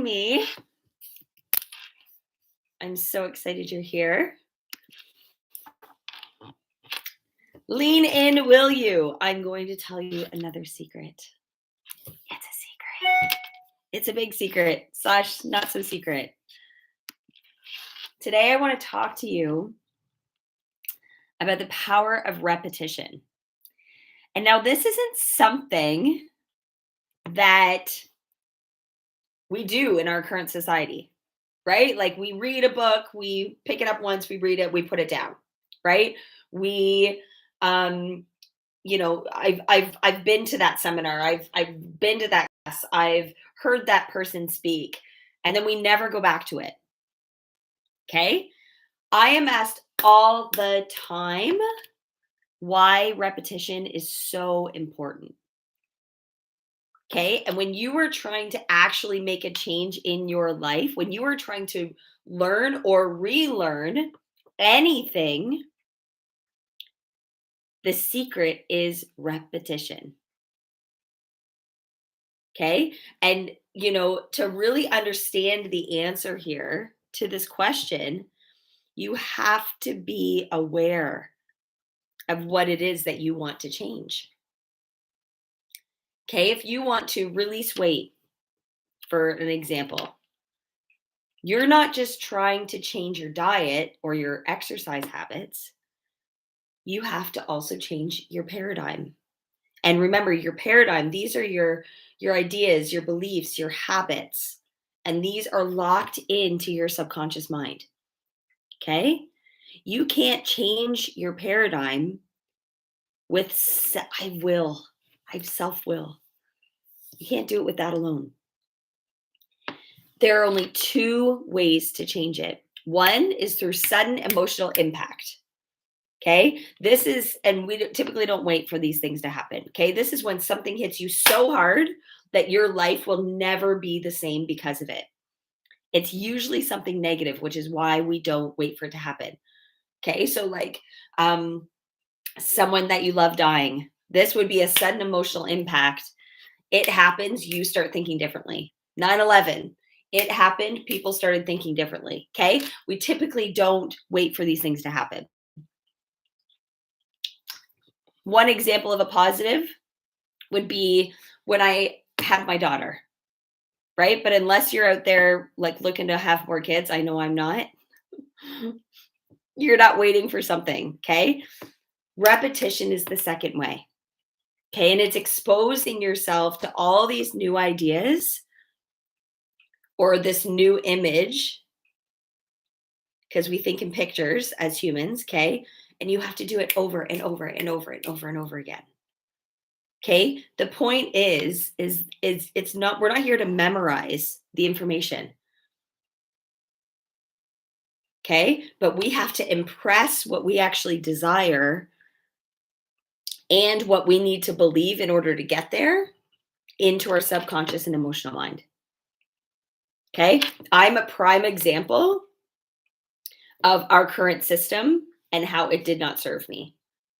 me. I'm so excited you're here. Lean in, will you? I'm going to tell you another secret. It's a secret. It's a big secret / not so secret. Today I want to talk to you about the power of repetition. And now this isn't something that we do in our current society, right? Like we read a book, we pick it up once, we read it, we put it down, right? We I've been to that seminar, I've been to that class, I've heard that person speak, and then we never go back to it. Okay? I am asked all the time why repetition is so important. Okay? And when you are trying to actually make a change in your life, when you are trying to learn or relearn anything, the secret is repetition. Okay? And, to really understand the answer here to this question, you have to be aware of what it is that you want to change. Okay? If you want to release weight, for an example, you're not just trying to change your diet or your exercise habits. You have to also change your paradigm. And remember, your paradigm, these are your ideas, your beliefs, your habits, and these are locked into your subconscious mind. Okay? You can't change your paradigm with self-will. You can't do it with that alone. There are only two ways to change it. One is through sudden emotional impact. Okay, this is, and we typically don't wait for these things to happen. Okay, this is when something hits you so hard that your life will never be the same because of it. It's usually something negative, which is why we don't wait for it to happen. Okay, so like someone that you love dying, this would be a sudden emotional impact. It happens, you start thinking differently. 9/11, it happened, people started thinking differently. Okay, we typically don't wait for these things to happen. One example of a positive would be when I had my daughter, right? But unless you're out there like looking to have more kids, I know I'm not. You're not waiting for something, okay? Repetition is the second way, okay? And it's exposing yourself to all these new ideas or this new image, because we think in pictures as humans, okay? And you have to do it over and over and over and over and over again. Okay? The point is it's not, we're not here to memorize the information. Okay? But we have to impress what we actually desire and what we need to believe in order to get there into our subconscious and emotional mind. Okay? I'm a prime example of our current system and how it did not serve me.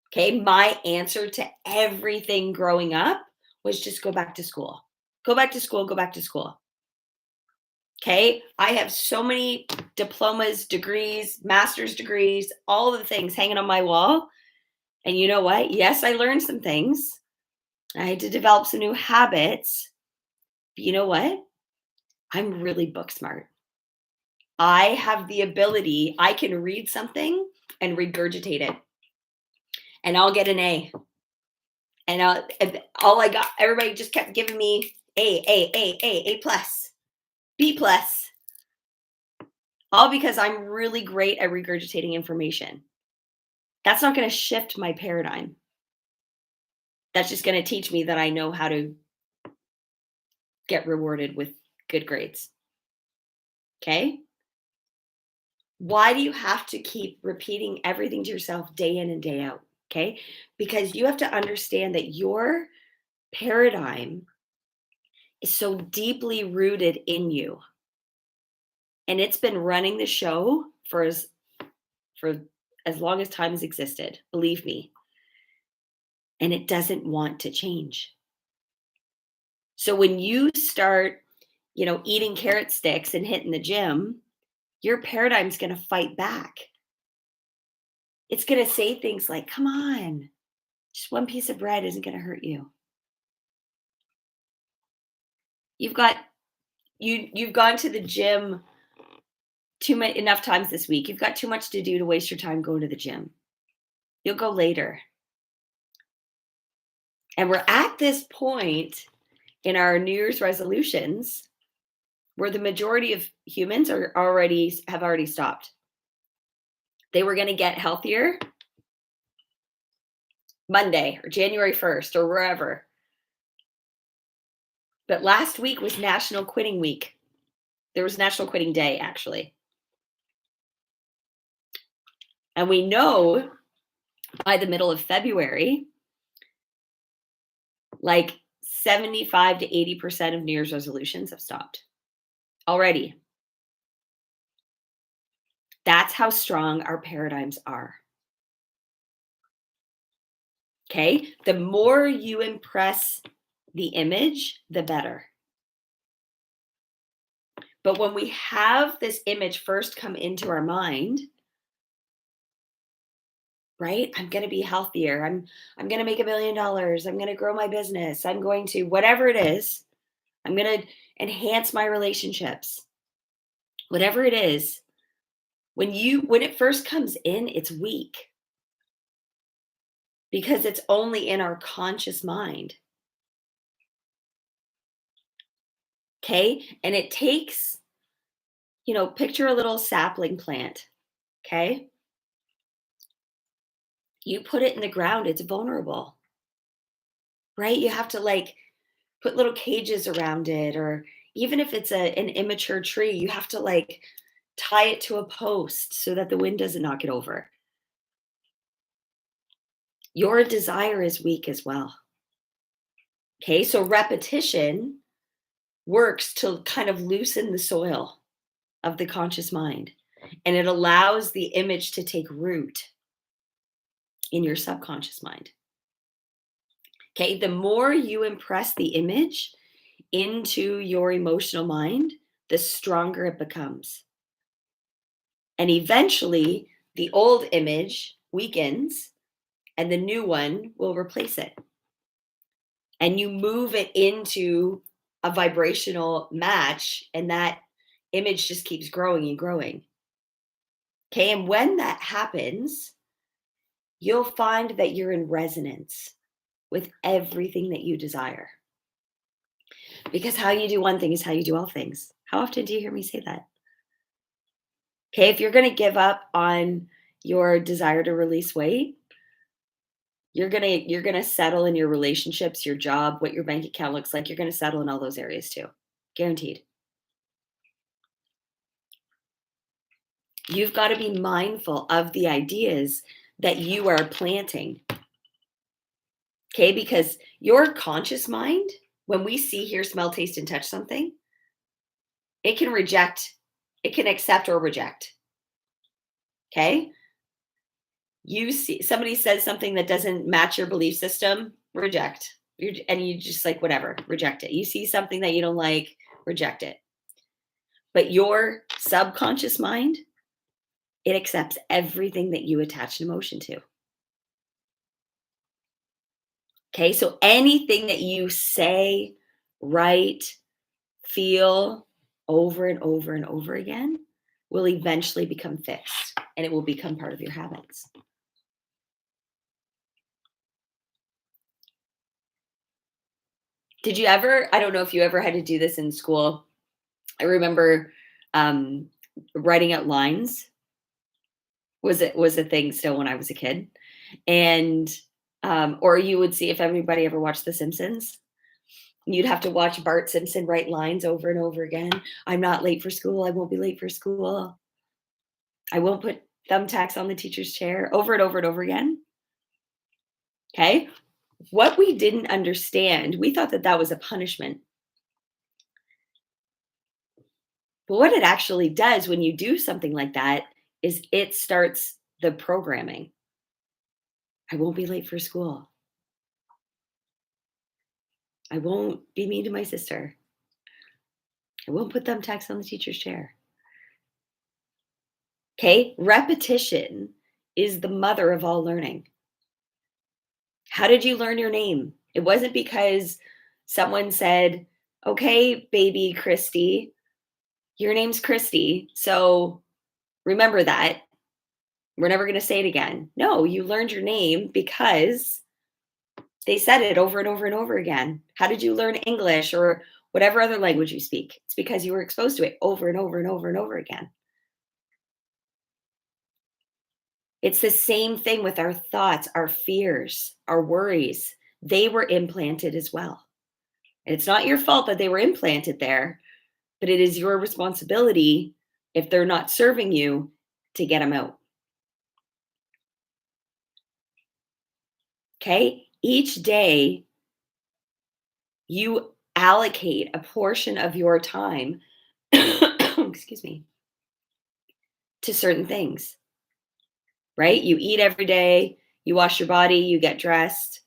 Okay, my answer to everything growing up was just go back to school. Go back to school, go back to school. Okay, I have so many diplomas, degrees, master's degrees, all of the things hanging on my wall. And you know what? Yes, I learned some things. I had to develop some new habits. But you know what? I'm really book smart. I have the ability, I can read something and regurgitate it. And I'll get an A. And all I got, everybody just kept giving me A plus, B plus. All because I'm really great at regurgitating information. That's not going to shift my paradigm. That's just going to teach me that I know how to get rewarded with good grades. Okay? Why do you have to keep repeating everything to yourself day in and day out? Okay? Because you have to understand that your paradigm is so deeply rooted in you. And it's been running the show for as long as time has existed, believe me. And it doesn't want to change. So when you start, eating carrot sticks and hitting the gym, your paradigm's going to fight back. It's going to say things like, come on, just one piece of bread isn't going to hurt you. You've got you've gone to the gym enough times this week. You've got too much to do to waste your time going to the gym. You'll go later. And we're at this point in our New Year's resolutions where the majority of humans have already stopped. They were going to get healthier Monday or January 1st or wherever. But last week was National Quitting Week. There was National Quitting Day, actually. And we know by the middle of February, like 75 to 80% of New Year's resolutions have stopped already. That's how strong our paradigms are. Okay? The more you impress the image, the better. But when we have this image first come into our mind, right? I'm going to be healthier. I'm going to make $1 million. I'm going to grow my business. I'm going to whatever it is. I'm going to enhance my relationships. Whatever it is, when it first comes in, it's weak because it's only in our conscious mind. Okay? And it takes, picture a little sapling plant. Okay? You put it in the ground, it's vulnerable. Right? You have to put little cages around it, or even if it's an immature tree, you have to tie it to a post so that the wind doesn't knock it over. Your desire is weak as well. Okay, so repetition works to kind of loosen the soil of the conscious mind, and it allows the image to take root in your subconscious mind. Okay, the more you impress the image into your emotional mind, the stronger it becomes. And eventually, the old image weakens and the new one will replace it. And you move it into a vibrational match, and that image just keeps growing and growing. Okay, and when that happens, you'll find that you're in resonance with everything that you desire. Because how you do one thing is how you do all things. How often do you hear me say that? Okay, if you're going to give up on your desire to release weight, you're going to settle in your relationships, your job, what your bank account looks like. You're going to settle in all those areas too. Guaranteed. You've got to be mindful of the ideas that you are planting. Okay, because your conscious mind, when we see, hear, smell, taste, and touch something, it can accept or reject. Okay? You see somebody says something that doesn't match your belief system, reject. And you just whatever, reject it. You see something that you don't like, reject it. But your subconscious mind, it accepts everything that you attach an emotion to. Okay, so anything that you say, write, feel over and over and over again will eventually become fixed, and it will become part of your habits. Did you ever, I don't know if you ever had to do this in school. I remember writing out lines was a thing still when I was a kid. And or you would see, if everybody ever watched The Simpsons, you'd have to watch Bart Simpson write lines over and over again. I'm not late for school. I won't be late for school. I won't put thumbtacks on the teacher's chair, over and over and over again. Okay. What we didn't understand, we thought that was a punishment. But what it actually does when you do something like that is it starts the programming. I won't be late for school. I won't be mean to my sister. I won't put thumbtacks on the teacher's chair. Okay, repetition is the mother of all learning. How did you learn your name? It wasn't because someone said, okay, baby Christy, your name's Christy. So remember that. We're never going to say it again. No, you learned your name because they said it over and over and over again. How did you learn English or whatever other language you speak? It's because you were exposed to it over and over and over and over again. It's the same thing with our thoughts, our fears, our worries. They were implanted as well. And it's not your fault that they were implanted there, but it is your responsibility, if they're not serving you, to get them out. Okay? Each day, you allocate a portion of your time, excuse me, to certain things, right? You eat every day, you wash your body, you get dressed.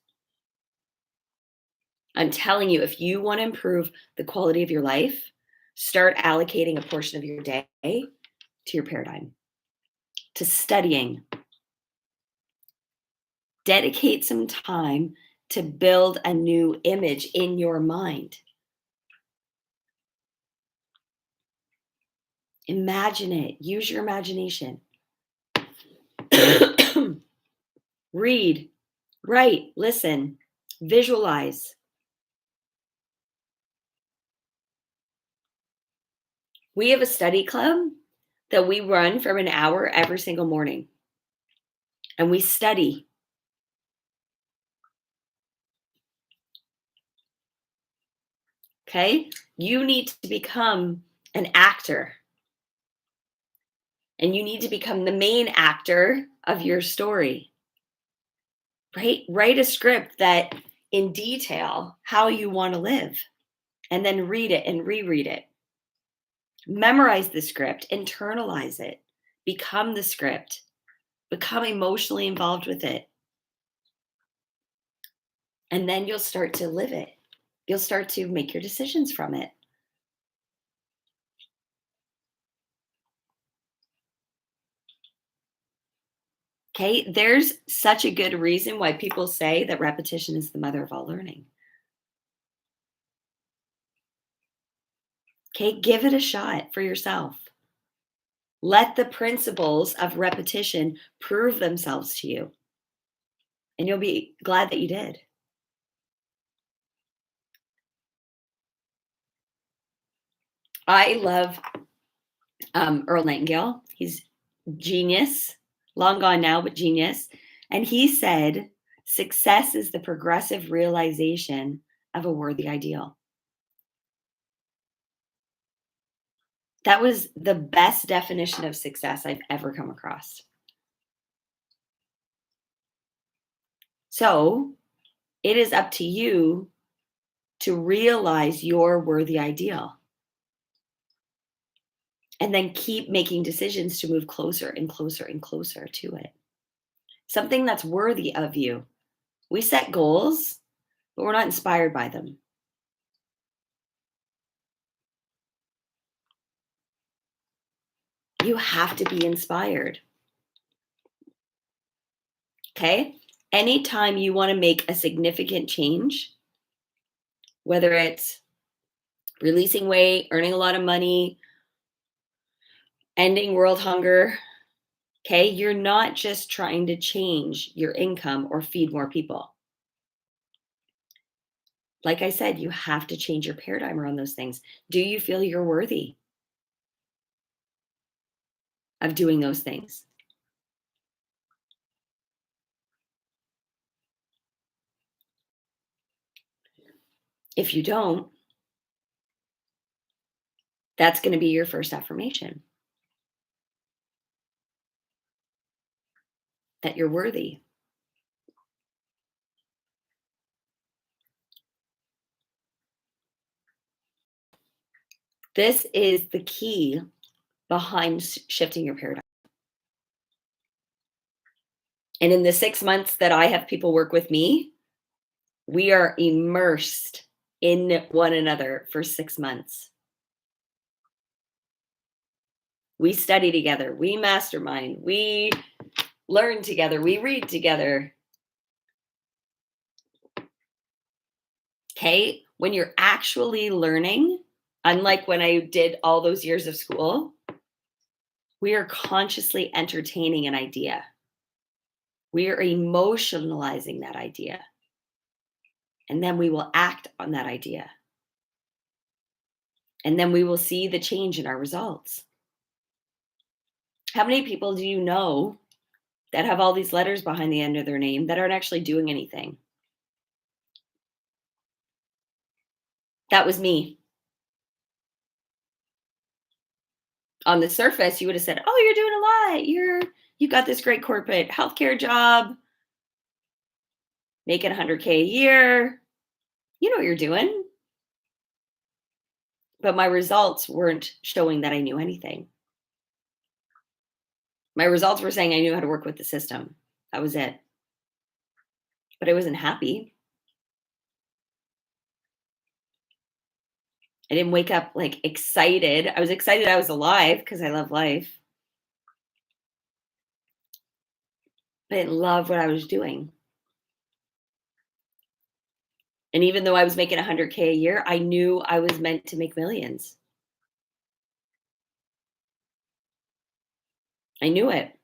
I'm telling you, if you want to improve the quality of your life, start allocating a portion of your day to your paradigm, to studying. Dedicate some time to build a new image in your mind. Imagine it. Use your imagination. Read, write, listen, visualize. We have a study club that we run from an hour every single morning, and we study. Okay? You need to become an actor, and you need to become the main actor of your story. Right? Write a script that in detail how you want to live, and then read it and reread it. Memorize the script, internalize it, become the script, become emotionally involved with it. And then you'll start to live it. You'll start to make your decisions from it. Okay, there's such a good reason why people say that repetition is the mother of all learning. Okay, give it a shot for yourself. Let the principles of repetition prove themselves to you, and you'll be glad that you did. I love Earl Nightingale. He's genius, long gone now, but genius. And he said, success is the progressive realization of a worthy ideal. That was the best definition of success I've ever come across. So it is up to you to realize your worthy ideal. And then keep making decisions to move closer and closer and closer to it. Something that's worthy of you. We set goals, but we're not inspired by them. You have to be inspired. Okay? Anytime you want to make a significant change, whether it's releasing weight, earning a lot of money, ending world hunger, okay, you're not just trying to change your income or feed more people. Like I said, you have to change your paradigm around those things. Do you feel you're worthy of doing those things? If you don't, that's going to be your first affirmation that you're worthy. This is the key behind shifting your paradigm. And in the 6 months that I have people work with me, we are immersed in one another for 6 months. We study together. We mastermind. We learn together. We read together. Okay? When you're actually learning, unlike when I did all those years of school, we are consciously entertaining an idea. We are emotionalizing that idea. And then we will act on that idea. And then we will see the change in our results. How many people do you know that have all these letters behind the end of their name that aren't actually doing anything? That was me. On the surface, you would have said, "Oh, you're doing a lot. You got this great corporate healthcare job, making 100K a year. You know what you're doing." But my results weren't showing that I knew anything. My results were saying I knew how to work with the system. That was it. But I wasn't happy. I didn't wake up like excited. I was excited I was alive because I love life. But I didn't love what I was doing. And even though I was making 100K a year, I knew I was meant to make millions. I knew it.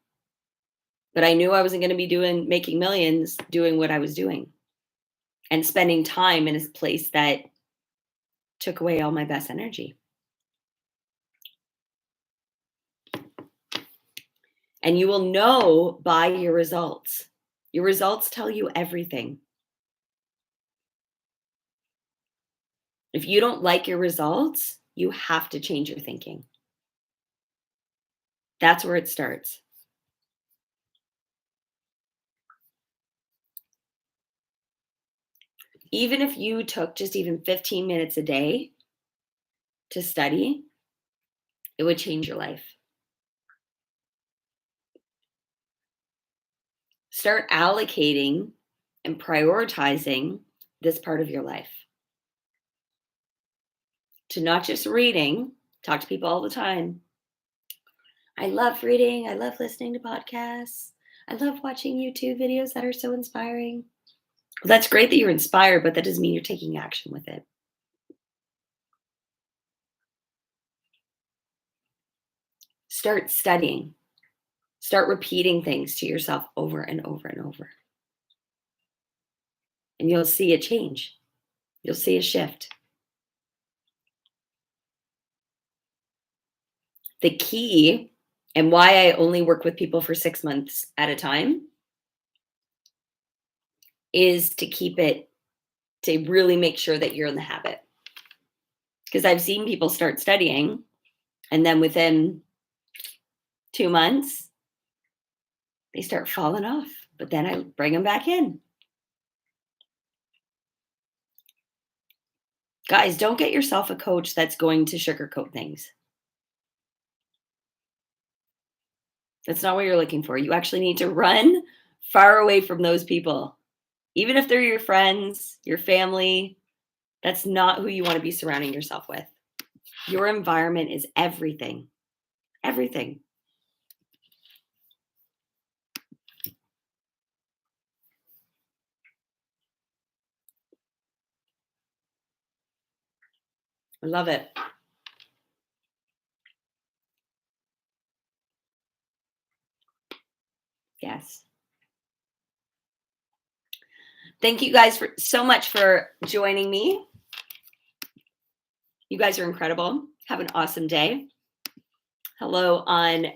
But I knew I wasn't going to be making millions doing what I was doing and spending time in a place that took away all my best energy. And you will know by your results. Your results tell you everything. If you don't like your results, you have to change your thinking. That's where it starts. Even if you took just even 15 minutes a day to study, it would change your life. Start allocating and prioritizing this part of your life to not just reading. Talk to people all the time. I love reading. I love listening to podcasts. I love watching YouTube videos that are so inspiring. Well, that's great that you're inspired, but that doesn't mean you're taking action with it. Start studying. Start repeating things to yourself over and over and over. And you'll see a change. You'll see a shift. The key, and why I only work with people for 6 months at a time, is to really make sure that you're in the habit. Because I've seen people start studying, and then within 2 months, they start falling off. But then I bring them back in. Guys, don't get yourself a coach that's going to sugarcoat things. That's not what you're looking for. You actually need to run far away from those people. Even if they're your friends, your family, that's not who you want to be surrounding yourself with. Your environment is everything. Everything. I love it. Yes. Thank you guys so much for joining me. You guys are incredible. Have an awesome day. Hello on